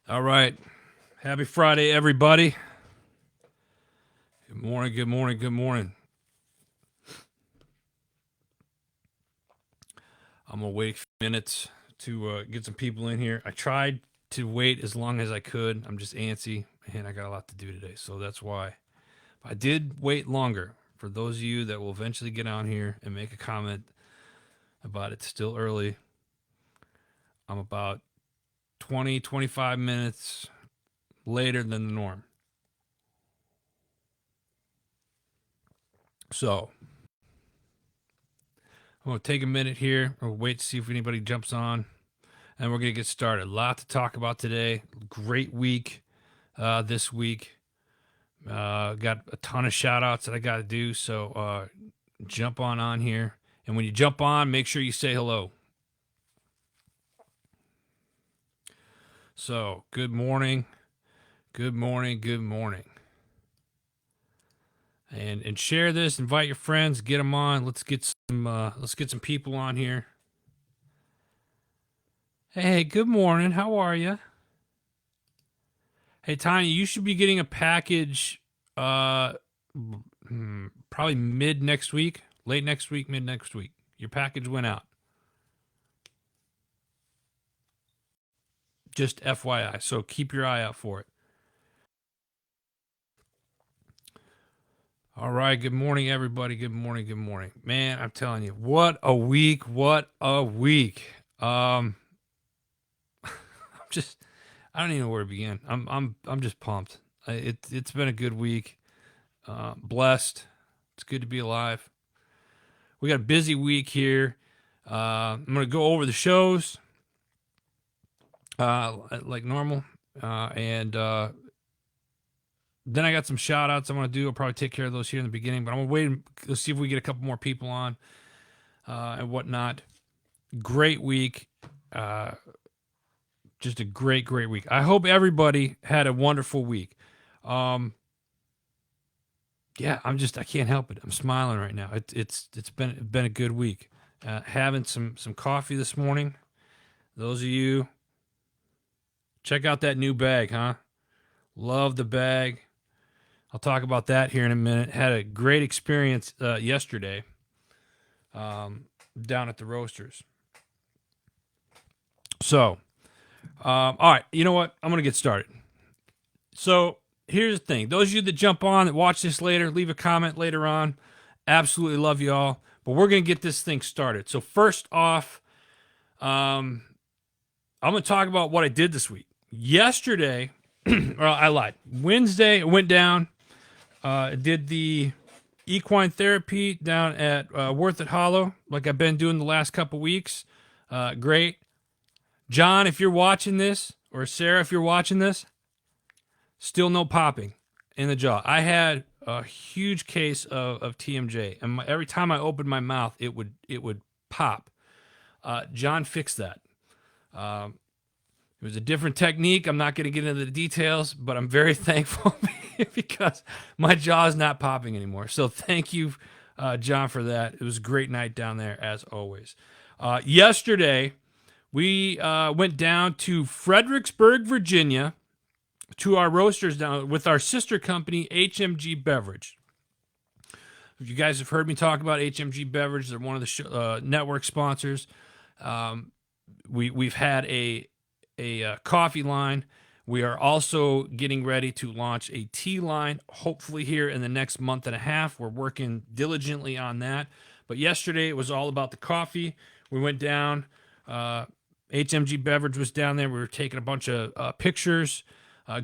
All right. Happy Friday, everybody. Good morning, good morning, good morning. I'm going to wait a few minutes to get some people in here. I tried to wait as long as I could. I'm just antsy, and I got a lot to do today, so that's why. I did wait longer. For those of you that will eventually get on here and make a comment about it's still early, I'm about 20, 25 minutes later than the norm. So, I'm going to take a minute here. We'll wait to see if anybody jumps on, and we're going to get started. A lot to talk about today. Great week this week. Got a ton of shout outs that I got to do, so jump on here. And when you jump on, make sure you say hello. So, good morning. Good morning. Good morning. And share this, invite your friends, get them on. Let's get some people on here. Hey, good morning. How are you? Hey, Tanya, you should be getting a package probably mid next week, late next week, mid next week. Your package went out. Just FYI. So keep your eye out for it. All right. Good morning, everybody. Good morning. Good morning. Man, I'm telling you, what a week. What a week. I'm just I don't even know where to begin. I'm just pumped. It's been a good week. Blessed. It's good to be alive. We got a busy week here. I'm gonna go over the shows like normal, and then I got some shout outs I want to do. I'll probably take care of those here in the beginning, but I'm gonna wait and let's see if we get a couple more people on and whatnot. Great week. Just a great week. I hope everybody had a wonderful week. Yeah, I can't help it. I'm smiling right now. It's been a good week. Having some coffee this morning. Those of you, check out that new bag, huh? Love the bag. I'll talk about that here in a minute. Had a great experience yesterday down at the Roasters. So, all right, you know what? I'm going to get started. So, here's the thing. Those of you that jump on, that watch this later, leave a comment later on. Absolutely love you all. But we're going to get this thing started. So, first off, I'm going to talk about what I did this week. Yesterday, well, I lied. Wednesday, I went down, did the equine therapy down at Worth It Hollow, like I've been doing the last couple weeks. Great. John, if you're watching this, or Sarah, if you're watching this, still no popping in the jaw. I had a huge case of TMJ, and every time I opened my mouth, it would pop. John fixed that. It was a different technique. I'm not going to get into the details, but I'm very thankful because my jaw is not popping anymore. So thank you, John, for that. It was a great night down there, as always. Yesterday, we went down to Fredericksburg, Virginia, to our roasters down with our sister company, HMG Beverage. If you guys have heard me talk about HMG Beverage, they're one of the network sponsors. We've had a coffee line. We are also getting ready to launch a tea line, hopefully here in the next month and a half. We're working diligently on that. But yesterday it was all about the coffee. We went down. HMG Beverage was down there. We were taking a bunch of pictures,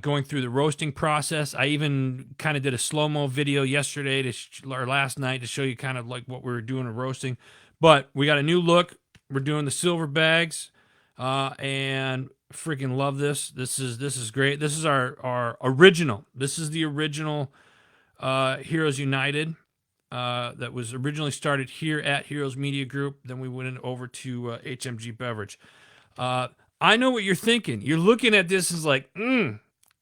going through the roasting process. I even kind of did a slow-mo video yesterday or last night to show you kind of like what we were doing in roasting. But we got a new look. We're doing the silver bags, and freaking love this. This is great. This is our original. This is the original Heroes United that was originally started here at Heroes Media Group. Then we went over to HMG Beverage. I know what you're thinking. You're looking at this as like,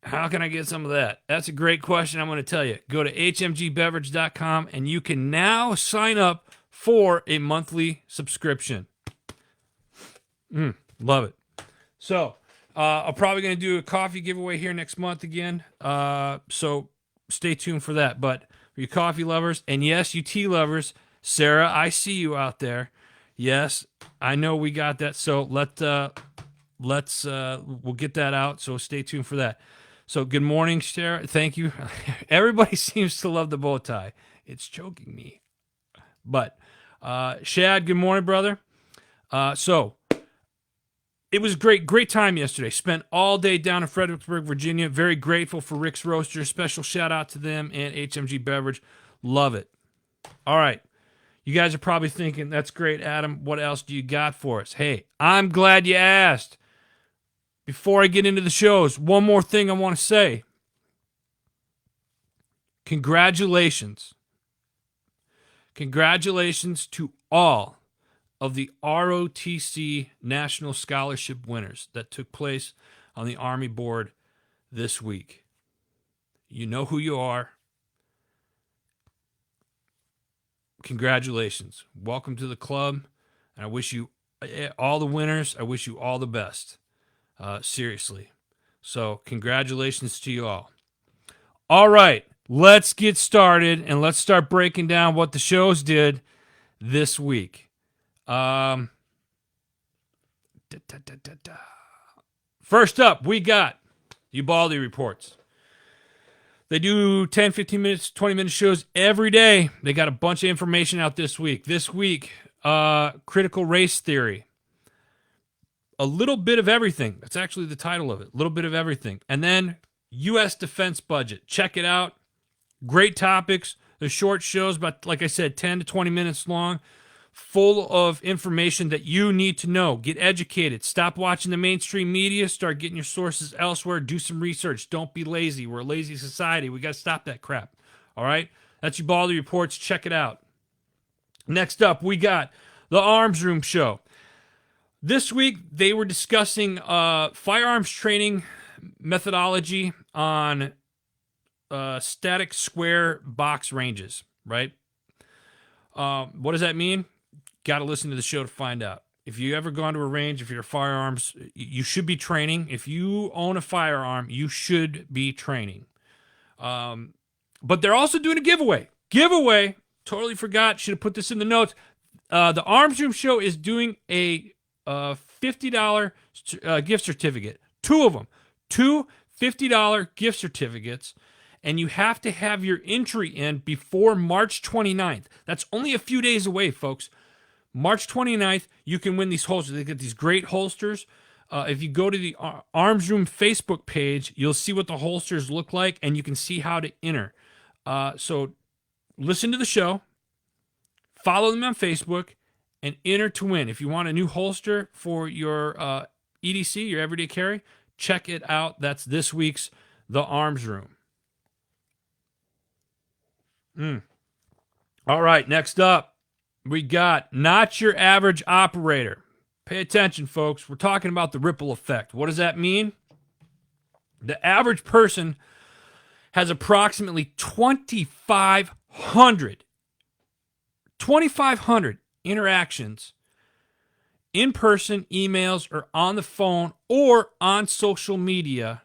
how can I get some of that? That's a great question. I'm going to tell you. Go to hmgbeverage.com and you can now sign up for a monthly subscription. Love it. So, I'm probably going to do a coffee giveaway here next month again. So stay tuned for that. But for you coffee lovers, and yes, you tea lovers, Sarah, I see you out there. Yes, I know we got that. So we'll get that out. So stay tuned for that. So good morning, Sarah. Thank you. Everybody seems to love the bow tie. It's choking me. But Shad, good morning, brother. So it was great time yesterday. Spent all day down in Fredericksburg, Virginia. Very grateful for Rick's Roasters. Special shout out to them and HMG Beverage. Love it. All right. You guys are probably thinking, that's great, Adam. What else do you got for us? Hey, I'm glad you asked. Before I get into the shows, one more thing I want to say. Congratulations. Congratulations to all of the ROTC National Scholarship Winners that took place on the Army Board this week. You know who you are. Congratulations. Welcome to the club. And I wish you, all the winners, I wish you all the best. Seriously. So congratulations to you all. All right, let's get started and let's start breaking down what the shows did this week. First up, we got Ubaldi reports. They do 10, 15 minutes, 20-minute shows every day. They got a bunch of information out this week. This week, critical race theory. A little bit of everything. That's actually the title of it. A little bit of everything. And then U.S. defense budget. Check it out. Great topics. The short shows, but like I said, 10 to 20 minutes long. Full of information that you need to know. Get educated. Stop watching the mainstream media. Start getting your sources elsewhere. Do some research. Don't be lazy. We're a lazy society. We got to stop that crap. All right? That's Ubaldi Reports. Check it out. Next up, we got the Arms Room Show. This week, they were discussing firearms training methodology on static square box ranges, right? What does that mean? Got to listen to the show to find out. If you ever gone to a range, if you're firearms, you should be training. If you own a firearm, you should be training. But they're also doing a giveaway. Totally forgot. Should have put this in the notes. The Arms Room Show is doing a $50 gift certificate. Two of them. Two $50 gift certificates. And you have to have your entry in before March 29th. That's only a few days away, folks. March 29th, you can win these holsters. They get these great holsters. If you go to the Arms Room Facebook page, you'll see what the holsters look like, and you can see how to enter. So listen to the show, follow them on Facebook, and enter to win. If you want a new holster for your EDC, your everyday carry, check it out. That's this week's The Arms Room. All right, next up, we got Not Your Average Operator. Pay attention, folks. We're talking about the ripple effect. What does that mean? The average person has approximately 2,500 interactions in person, emails, or on the phone, or on social media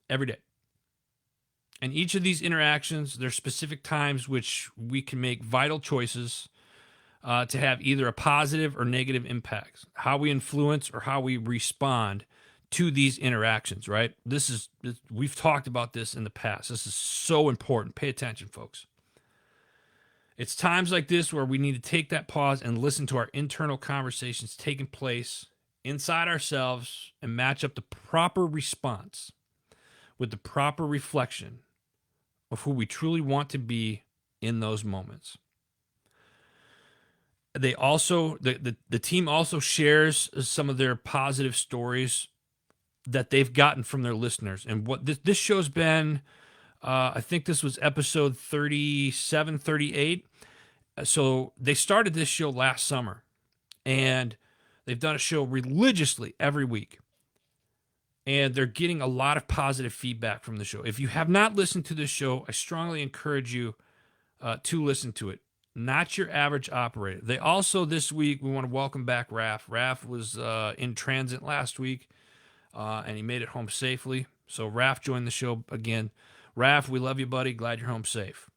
every day. And each of these interactions, there's specific times which we can make vital choices to have either a positive or negative impact. How we influence or how we respond to these interactions, right? We've talked about this in the past. This is so important. Pay attention, folks. It's times like this where we need to take that pause and listen to our internal conversations taking place inside ourselves and match up the proper response with the proper reflection of who we truly want to be in those moments. They also, the team also shares some of their positive stories that they've gotten from their listeners. And what this show's been, I think this was episode 37, 38. So they started this show last summer, and they've done a show religiously every week. And they're getting a lot of positive feedback from the show. If you have not listened to this show, I strongly encourage you to listen to it. Not Your Average Operator. They also, this week, we want to welcome back Raph. Raph was in transit last week. and he made it home safely. So Raf joined the show again. Raf, we love you, buddy. Glad you're home safe.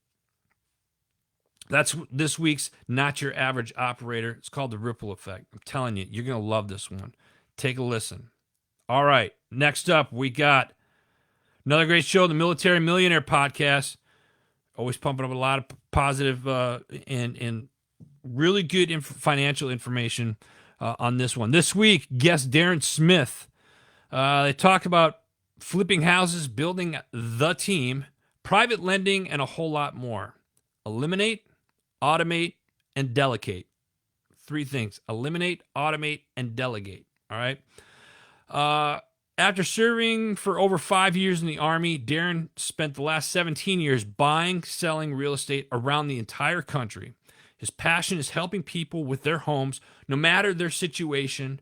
That's this week's Not Your Average Operator. It's called The Ripple Effect. I'm telling you, you're going to love this one. Take a listen. All right, next up, we got another great show, the Military Millionaire Podcast. Always pumping up a lot of positive and really good financial information on this one. This week, guest Darren Smith. They talk about flipping houses, building the team, private lending, and a whole lot more. Eliminate, automate, and delegate. 3 things. Eliminate, automate, and delegate. All right. After serving for over 5 years in the Army, Darren spent the last 17 years buying, selling real estate around the entire country. His passion is helping people with their homes, no matter their situation,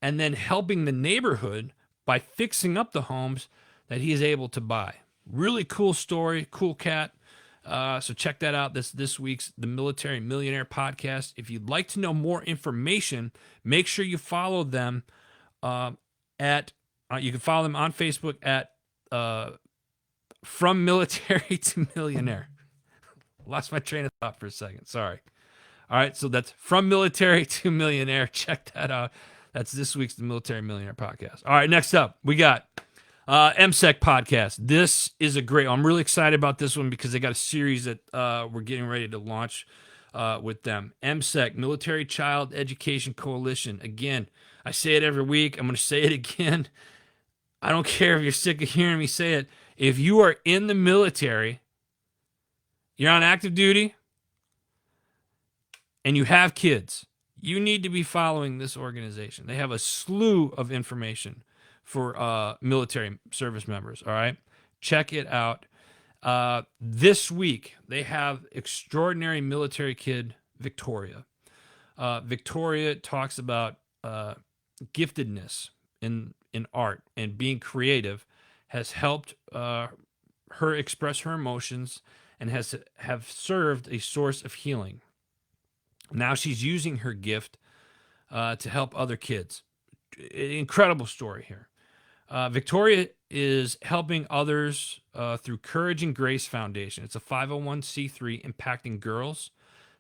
and then helping the neighborhood by fixing up the homes that he is able to buy. Really cool story, cool cat. So check that out. This week's The Military Millionaire Podcast. If you'd like to know more information, make sure you follow them you can follow them on Facebook at From Military to Millionaire. Lost my train of thought for a second. Sorry. All right, so that's From Military to Millionaire. Check that out. That's this week's The Military Millionaire Podcast. All right, next up, we got MSEC Podcast. This is a great one. I'm really excited about this one because they got a series that we're getting ready to launch with them. MSEC, Military Child Education Coalition. Again, I say it every week. I'm going to say it again. I don't care if you're sick of hearing me say it. If you are in the military, you're on active duty, and you have kids, you need to be following this organization. They have a slew of information for military service members, all right? Check it out. This week, they have extraordinary military kid, Victoria. Victoria talks about giftedness in art and being creative has helped her express her emotions and have served a source of healing. Now she's using her gift to help other kids. Incredible story here. Victoria is helping others through Courage and Grace Foundation. It's a 501c3 impacting girls,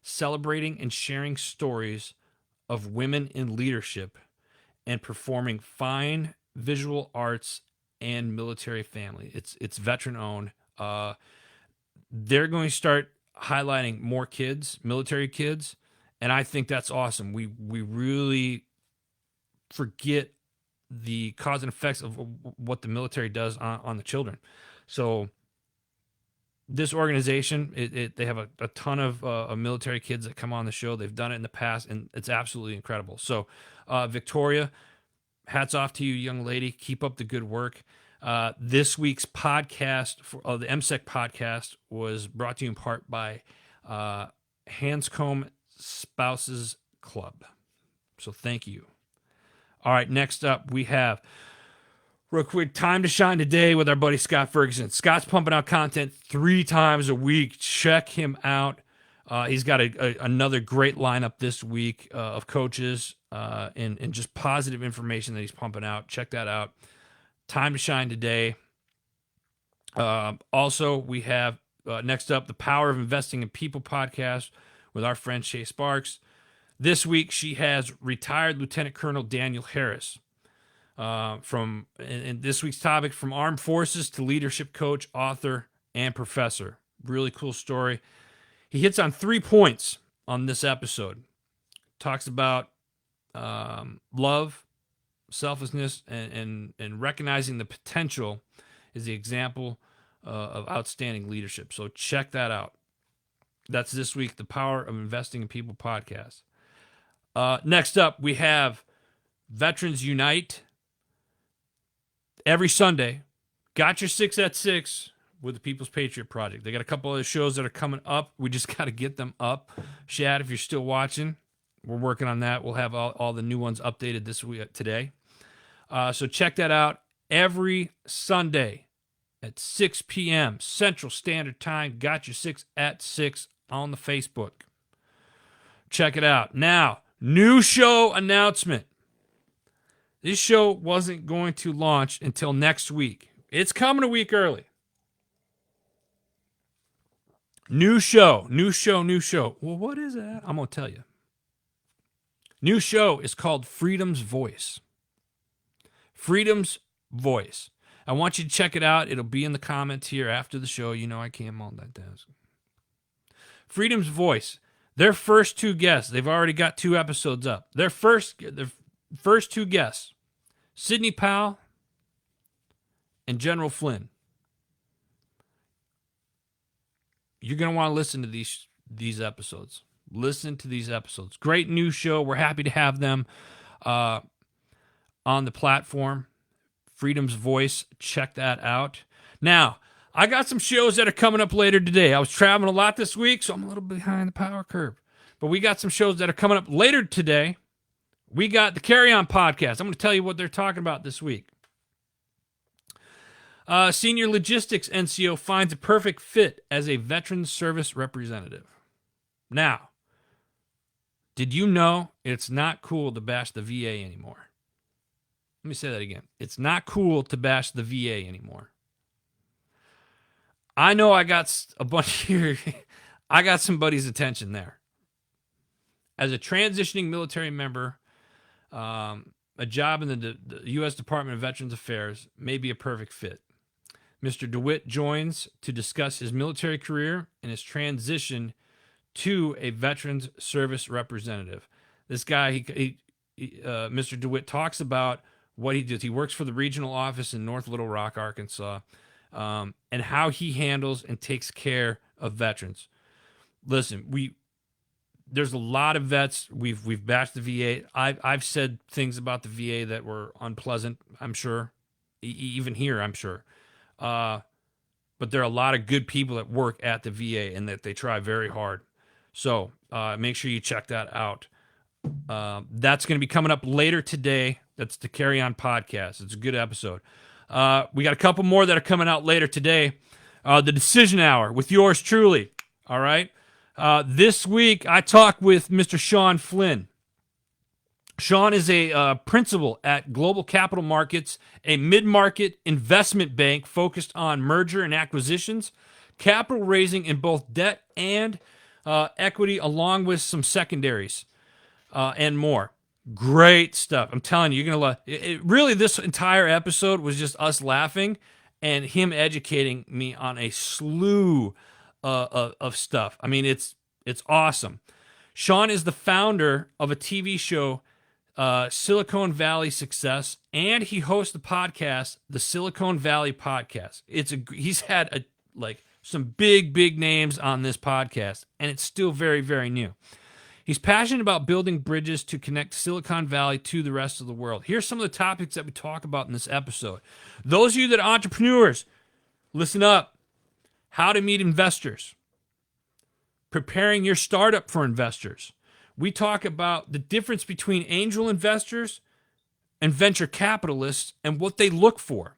celebrating and sharing stories of women in leadership and performing fine visual arts and military family. It's veteran owned. They're going to start highlighting more kids, military kids, and I think that's awesome. We really forget the cause and effects of what the military does on the children. So this organization, they have a ton of military kids that come on the show. They've done it in the past, and it's absolutely incredible. So Victoria, hats off to you, young lady. Keep up the good work. This week's podcast, the MSEC podcast, was brought to you in part by Hanscombe Spouses Club. So thank you. All right, next up, we have, real quick, Time to Shine today with our buddy Scott Ferguson. Scott's pumping out content 3 times a week. Check him out. He's got another great lineup this week of coaches and just positive information that he's pumping out. Check that out. Time to Shine today. Also, we have next up the Power of Investing in People podcast with our friend Shay Sparks. This week, she has retired Lieutenant Colonel Daniel Harris. From this week's topic, from armed forces to leadership coach, author, and professor. Really cool story. He hits on 3 points on this episode. Talks about love, selflessness, and recognizing the potential is the example of outstanding leadership. So check that out. That's this week, the Power of Investing in People podcast. Next up, we have Veterans Unite. Every Sunday, got your 6 at 6 with the People's Patriot Project. They got a couple other shows that are coming up. We just got to get them up. Shad, if you're still watching, we're working on that. We'll have all the new ones updated this week today. So check that out every Sunday at 6 p.m. Central Standard Time. Got your 6 at 6 on the Facebook. Check it out. Now, new show announcement. This show wasn't going to launch until next week. It's coming a week early. New show. Well, what is that? I'm going to tell you. New show is called Freedom's Voice. Freedom's Voice. I want you to check it out. It'll be in the comments here after the show. You know I can't multitask. Freedom's Voice. Their first two guests, they've already got 2 episodes up. Their first 2 guests, Sidney Powell and General Flynn. You're going to want to listen to these episodes. Listen to these episodes. Great new show. We're happy to have them on the platform. Freedom's Voice. Check that out. Now, I got some shows that are coming up later today. I was traveling a lot this week, so I'm a little behind the power curve. But we got some shows that are coming up later today. We got the Carry On podcast. I'm going to tell you what they're talking about this week. Senior Logistics NCO finds a perfect fit as a Veterans Service representative. Now, did you know it's not cool to bash the VA anymore? Let me say that again. It's not cool to bash the VA anymore. I know I got a bunch here. I got somebody's attention there. As a transitioning military member, a job in the U.S. Department of Veterans Affairs may be a perfect fit. Mr. DeWitt joins to discuss his military career and his transition to a Veterans Service representative. This guy, Mr. DeWitt, talks about what he does. He works for the regional office in North Little Rock, Arkansas, and how he handles and takes care of veterans. Listen, there's a lot of vets. We've bashed the VA. I've said things about the VA that were unpleasant, I'm sure. Even here, I'm sure. But there are a lot of good people that work at the VA and that they try very hard. So make sure you check that out. That's going to be coming up later today. That's the Carry On podcast. It's a good episode. We got a couple more that are coming out later today. The Decision Hour with yours truly. All right. This week, I talked with Mr. Sean Flynn. Sean is a principal at Global Capital Markets, a mid-market investment bank focused on merger and acquisitions, capital raising in both debt and equity, along with some secondaries and more. Great stuff. I'm telling you, you're going to love it. Really, this entire episode was just us laughing and him educating me on a slew of stuff. I mean, it's awesome. Sean is the founder of a TV show, Silicon Valley Success, and he hosts the podcast, the Silicon Valley Podcast. He's had some big names on this podcast, and it's still very, very new. He's passionate about building bridges to connect Silicon Valley to the rest of the world. Here's some of the topics that we talk about in this episode. Those of you that are entrepreneurs, listen up. How to meet investors. Preparing your startup for investors. We talk about the difference between angel investors and venture capitalists and what they look for.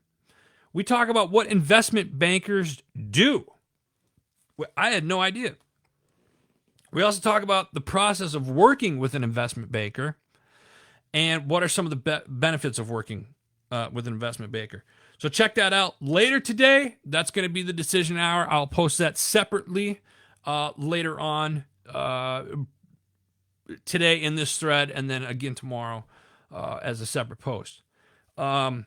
We talk about what investment bankers do. I had no idea. We also talk about the process of working with an investment banker and what are some of the benefits of working with an investment banker. So check that out later today. That's going to be the Decision Hour. I'll post that separately later on today in this thread, and then again tomorrow as a separate post. Broken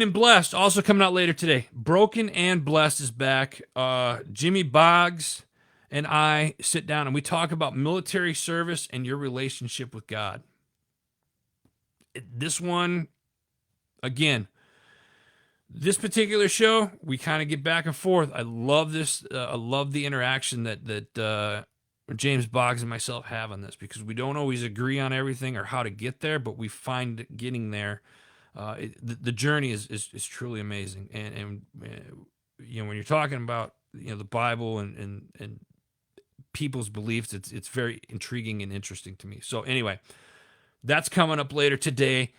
and Blessed, also coming out later today. Broken and Blessed is back. Jimmy Boggs and I sit down and we talk about military service and your relationship with God. This one, again, this particular show, we kind of get back and forth. I love this. I love the interaction that James Boggs and myself have on this, because we don't always agree on everything or how to get there, but we find getting there. The journey is truly amazing. And you know, when you're talking about, you know, the Bible and people's beliefs, it's very intriguing and interesting to me. So anyway, that's coming up later today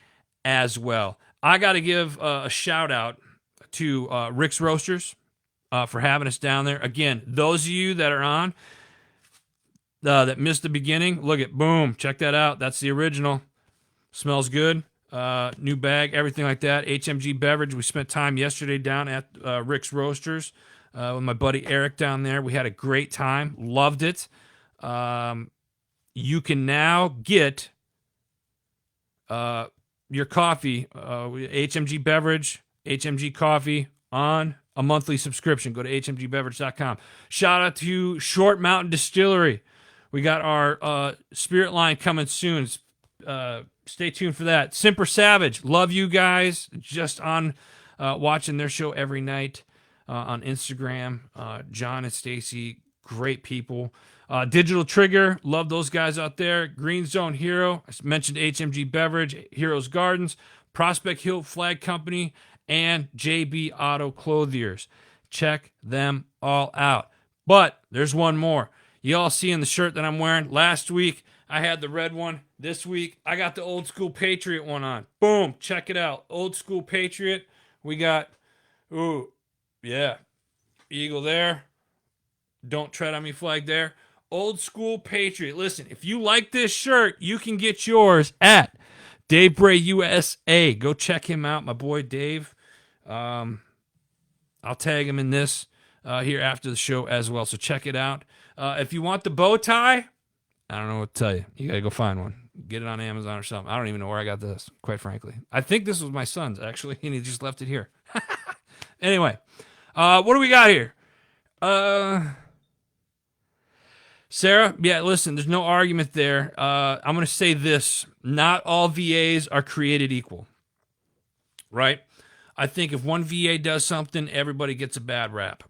as well. I got to give a shout out to Rick's Roasters for having us down there. Again, those of you that are on that missed the beginning, look at boom, check that out. That's the original. Smells good. new bag, everything like that. HMG Beverage. We spent time yesterday down at Rick's Roasters with my buddy Eric down there. We had a great time. Loved it. You can now get your coffee, HMG Beverage, HMG Coffee on a monthly subscription. Go to hmgbeverage.com. Shout out to Short Mountain Distillery. We got our spirit line coming soon. Stay tuned for that. Simper Savage, love you guys. Just on watching their show every night on Instagram. John and Stacy, great people. Digital Trigger, love those guys out there. Green Zone Hero, I mentioned HMG Beverage, Heroes Gardens, Prospect Hill Flag Company, and JB Auto Clothiers. Check them all out. But there's one more. You all see in the shirt that I'm wearing. Last week, I had the red one. This week, I got the Old School Patriot one on. Boom, check it out. Old School Patriot. We got, eagle there. Don't tread on me flag there. Old School Patriot. Listen, if you like this shirt, you can get yours at Dave Bray USA. Go check him out, my boy Dave. I'll tag him in this here after the show as well, so check it out. If you want the bow tie, I don't know what to tell you. You got to go find one. Get it on Amazon or something. I don't even know where I got this, quite frankly. I think this was my son's, actually, and he just left it here. Anyway, what do we got here? Sarah, yeah, listen, there's no argument there. I'm going to say this. Not all VAs are created equal, right? I think if one VA does something, everybody gets a bad rap.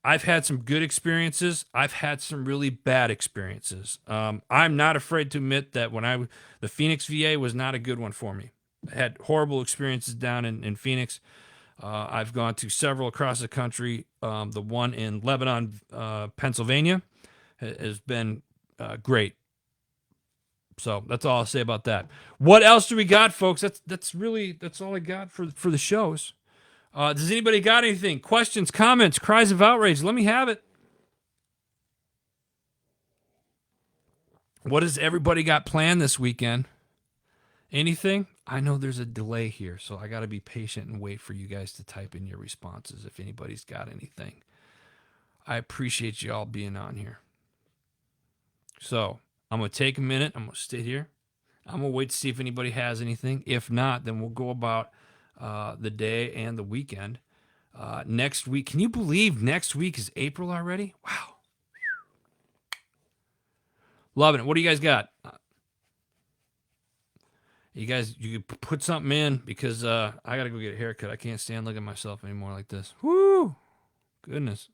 I've had some good experiences. I've had some really bad experiences. I'm not afraid to admit that the Phoenix VA was not a good one for me. I had horrible experiences down in Phoenix. I've gone to several across the country. The one in Lebanon, Pennsylvania, has been great. So that's all I'll say about that. What else do we got, folks? That's all I got for the shows. Does anybody got anything? Questions, comments, cries of outrage? Let me have it. What has everybody got planned this weekend? Anything? I know there's a delay here, so I got to be patient and wait for you guys to type in your responses if anybody's got anything. I appreciate you all being on here. So I'm going to take a minute. I'm going to sit here. I'm going to wait to see if anybody has anything. If not, then we'll go about the day and the weekend. Next week, can you believe next week is April already? Wow. Loving it. What do you guys got? You can put something in because I got to go get a haircut. I can't stand looking at myself anymore like this. Woo! Goodness.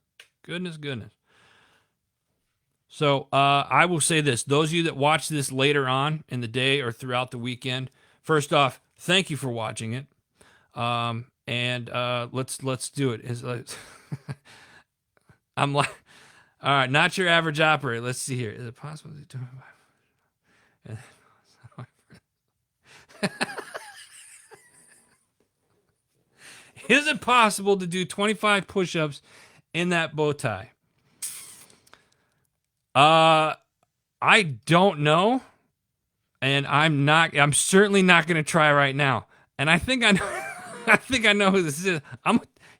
So I will say this. Those of you that watch this later on in the day or throughout the weekend, first off, thank you for watching it. And let's do it. I'm like, all right, not your average operator. Let's see here. Is it possible to do it? Is it possible to do 25 push-ups in that bow tie? I don't know, and I'm certainly not going to try right now. And I think I know. I think I know who this is.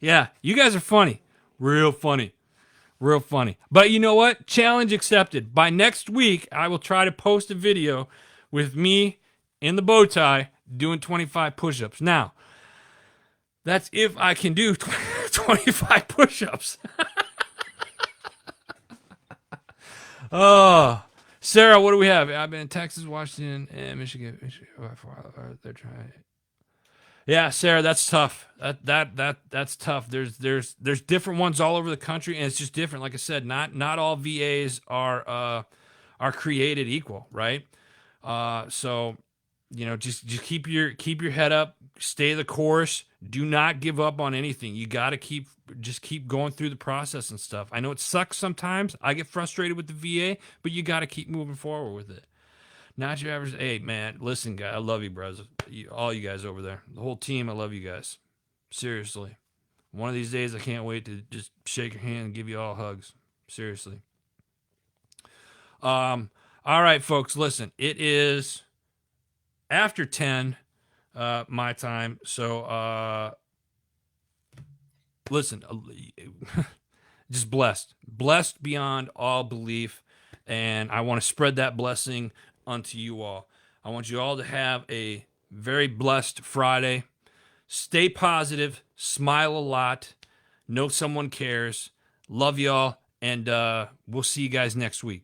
You guys are funny. Real funny. But you know what? Challenge accepted. By next week, I will try to post a video with me in the bow tie doing 25 push-ups. Now, that's if I can do 25 push-ups. Oh, Sarah, what do we have? I've been in Texas, Washington, and Michigan. They're trying. Yeah, Sarah, that's tough. That's tough. There's different ones all over the country, and it's just different. Like I said, not all VAs are created equal, right? So just keep your head up, stay the course. Do not give up on anything. You got to keep going through the process and stuff. I know it sucks sometimes. I get frustrated with the VA, but you got to keep moving forward with it. Not your average. Hey, man, listen, guy, I love you, bros. All you guys over there, the whole team, I love you guys. Seriously, one of these days, I can't wait to just shake your hand and give you all hugs. Seriously. All right, folks, listen. It is after 10. my time. So listen, just blessed beyond all belief, and I want to spread that blessing unto you all. I want you all to have a very blessed Friday. Stay positive, smile a lot, know someone cares. Love y'all, and we'll see you guys next week.